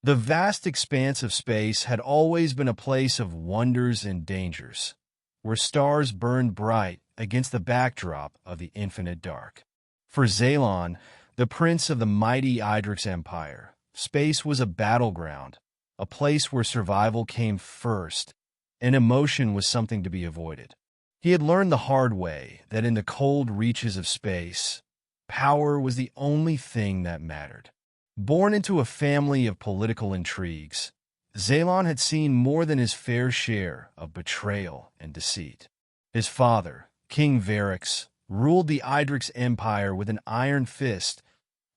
The vast expanse of space had always been a place of wonders and dangers, where stars burned bright against the backdrop of the infinite dark. For Zalon, the prince of the mighty Ydrix Empire, space was a battleground, a place where survival came first, and emotion was something to be avoided. He had learned the hard way that in the cold reaches of space, power was the only thing that mattered. Born into a family of political intrigues, Zalon had seen more than his fair share of betrayal and deceit. His father, King Varyx, ruled the Ydrix Empire with an iron fist,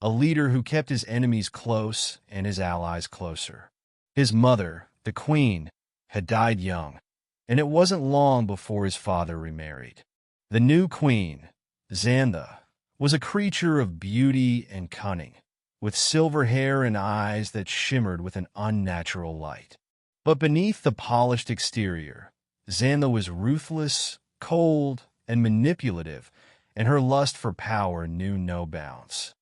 a leader who kept his enemies close and his allies closer. His mother, the queen, had died young, and it wasn't long before his father remarried. The new queen, Xanthe, was a creature of beauty and cunning, with silver hair and eyes that shimmered with an unnatural light. But beneath the polished exterior, Xanthe was ruthless, cold, and manipulative, and her lust for power knew no bounds.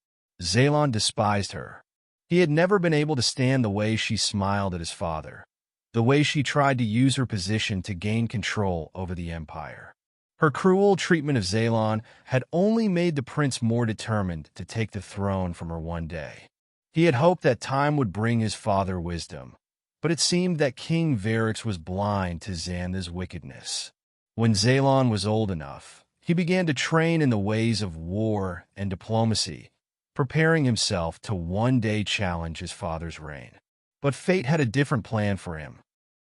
Zalon despised her. He had never been able to stand the way she smiled at his father, the way she tried to use her position to gain control over the empire. Her cruel treatment of Zalon had only made the prince more determined to take the throne from her one day. He had hoped that time would bring his father wisdom, but it seemed that King Varyx was blind to Xanthe's wickedness. When Zalon was old enough, he began to train in the ways of war and diplomacy, preparing himself to one day challenge his father's reign. But fate had a different plan for him.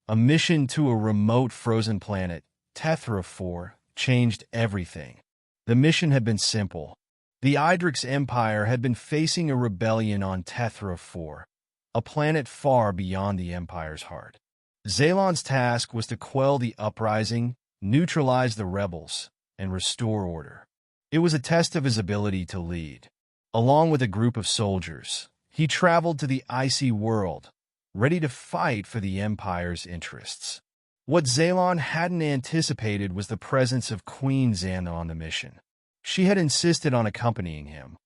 A mission to a remote frozen planet, Tethra 4, changed everything. The mission had been simple. The Ydrix Empire had been facing a rebellion on Tethra 4, a planet far beyond the Empire's heart. Zalon's task was to quell the uprising, neutralize the rebels, and restore order. It was a test of his ability to lead. Along with a group of soldiers, he traveled to the icy world, ready to fight for the Empire's interests. What Zalon hadn't anticipated was the presence of Queen Xanthe on the mission. She had insisted on accompanying him,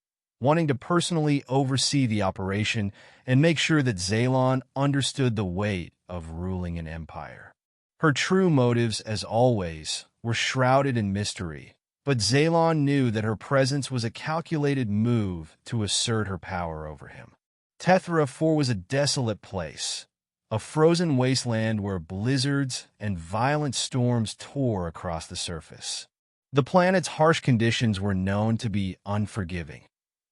wanting to personally oversee the operation and make sure that Zalon understood the weight of ruling an empire. Her true motives, as always, were shrouded in mystery, but Zalon knew that her presence was a calculated move to assert her power over him. Tethra 4 was a desolate place, a frozen wasteland where blizzards and violent storms tore across the surface. The planet's harsh conditions were known to be unforgiving,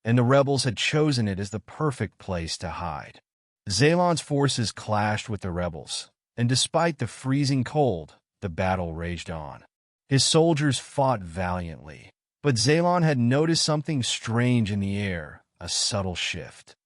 and the rebels had chosen it as the perfect place to hide. Zalon's forces clashed with the rebels, and despite the freezing cold, the battle raged on. His soldiers fought valiantly, but Zalon had noticed something strange in the air, a subtle shift.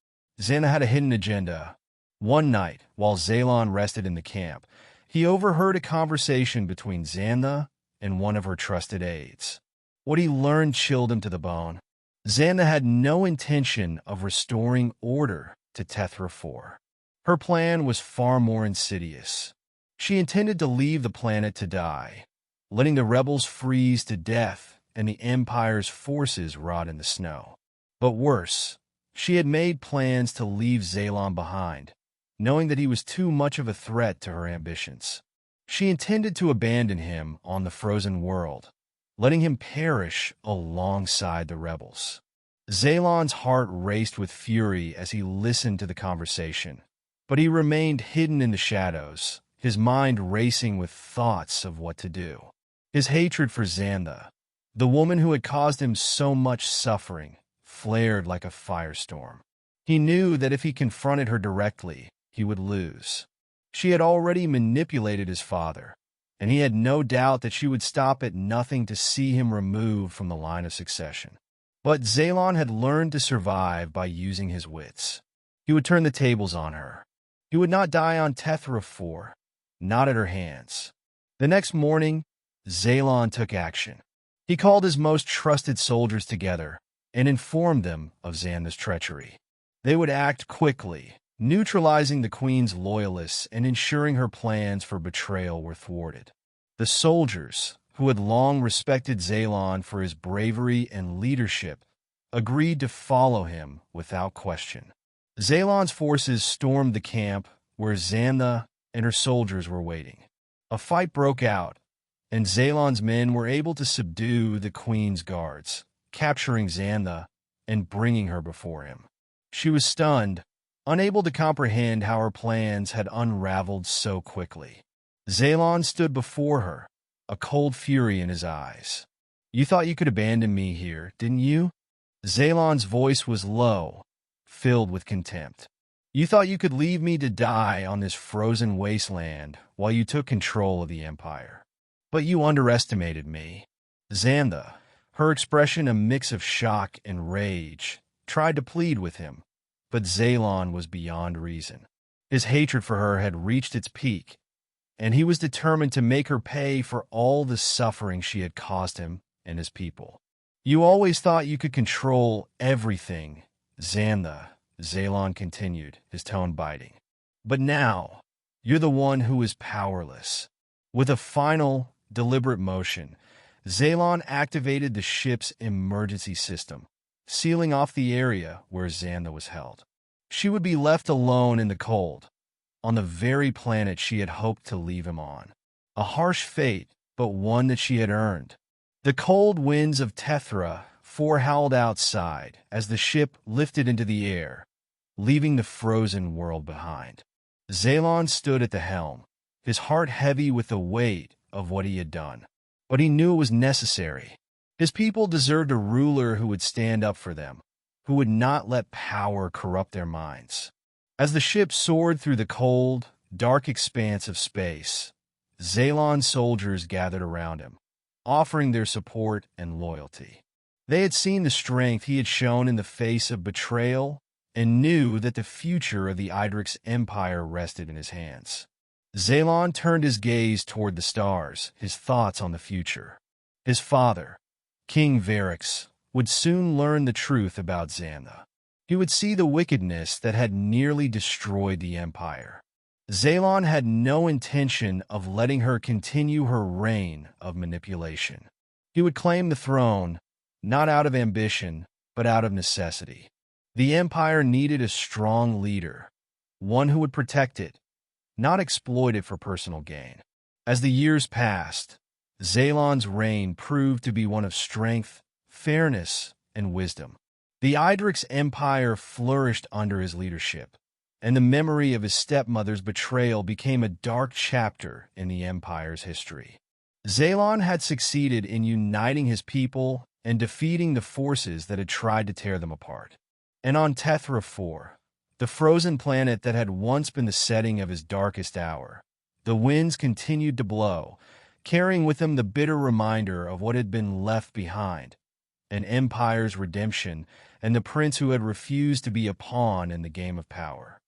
Xanthe had a hidden agenda. One night, while Zalon rested in the camp, he overheard a conversation between Xanthe and one of her trusted aides. What he learned chilled him to the bone. Xanthe had no intention of restoring order to Tethra 4. Her plan was far more insidious. She intended to leave the planet to die, letting the rebels freeze to death and the Empire's forces rot in the snow. But worse, she had made plans to leave Zalon behind, knowing that he was too much of a threat to her ambitions. She intended to abandon him on the frozen world, letting him perish alongside the rebels. Zalon's heart raced with fury as he listened to the conversation, but he remained hidden in the shadows, his mind racing with thoughts of what to do. His hatred for Xanthe, the woman who had caused him so much suffering, flared like a firestorm. He knew that if he confronted her directly, he would lose. She had already manipulated his father, and he had no doubt that she would stop at nothing to see him removed from the line of succession. But Zalon had learned to survive by using his wits. He would turn the tables on her. He would not die on Tethra 4, not at her hands. The next morning, Zalon took action. He called his most trusted soldiers together and informed them of Xanthe's treachery. They would act quickly, neutralizing the queen's loyalists and ensuring her plans for betrayal were thwarted. The soldiers, who had long respected Zalon for his bravery and leadership, agreed to follow him without question. Zalon's forces stormed the camp where Xanthe and her soldiers were waiting. A fight broke out, and Zalon's men were able to subdue the queen's guards, capturing Xanthe and bringing her before him. She was stunned, unable to comprehend how her plans had unraveled so quickly. Zalon stood before her, a cold fury in his eyes. "You thought you could abandon me here, didn't you?" Zalon's voice was low, filled with contempt. "You thought you could leave me to die on this frozen wasteland while you took control of the Empire. But you underestimated me." Xanthe, her expression a mix of shock and rage, tried to plead with him, but Zalon was beyond reason. His hatred for her had reached its peak, and he was determined to make her pay for all the suffering she had caused him and his people. "You always thought you could control everything, Xanthe," Zalon continued, his tone biting. "But now, you're the one who is powerless." With a final, deliberate motion, Zalon activated the ship's emergency system, sealing off the area where Xanthe was held. She would be left alone in the cold, on the very planet she had hoped to leave him on. A harsh fate, but one that she had earned. The cold winds of Tethra howled outside as the ship lifted into the air, leaving the frozen world behind. Zalon stood at the helm, his heart heavy with the weight of what he had done. But he knew it was necessary. His people deserved a ruler who would stand up for them, who would not let power corrupt their minds. As the ship soared through the cold, dark expanse of space, Zalon's soldiers gathered around him, offering their support and loyalty. They had seen the strength he had shown in the face of betrayal and knew that the future of the Ydrix Empire rested in his hands. Zalon turned his gaze toward the stars, his thoughts on the future. His father, King Varyx, would soon learn the truth about Xanthe. He would see the wickedness that had nearly destroyed the Empire. Zalon had no intention of letting her continue her reign of manipulation. He would claim the throne, not out of ambition, but out of necessity. The Empire needed a strong leader, one who would protect it, not exploit it for personal gain. As the years passed, Zalon's reign proved to be one of strength, fairness, and wisdom. The Ydrix Empire flourished under his leadership, and the memory of his stepmother's betrayal became a dark chapter in the Empire's history. Zalon had succeeded in uniting his people and defeating the forces that had tried to tear them apart. And on Tethra 4, the frozen planet that had once been the setting of his darkest hour, the winds continued to blow, carrying with them the bitter reminder of what had been left behind, an empire's redemption and the prince who had refused to be a pawn in the game of power.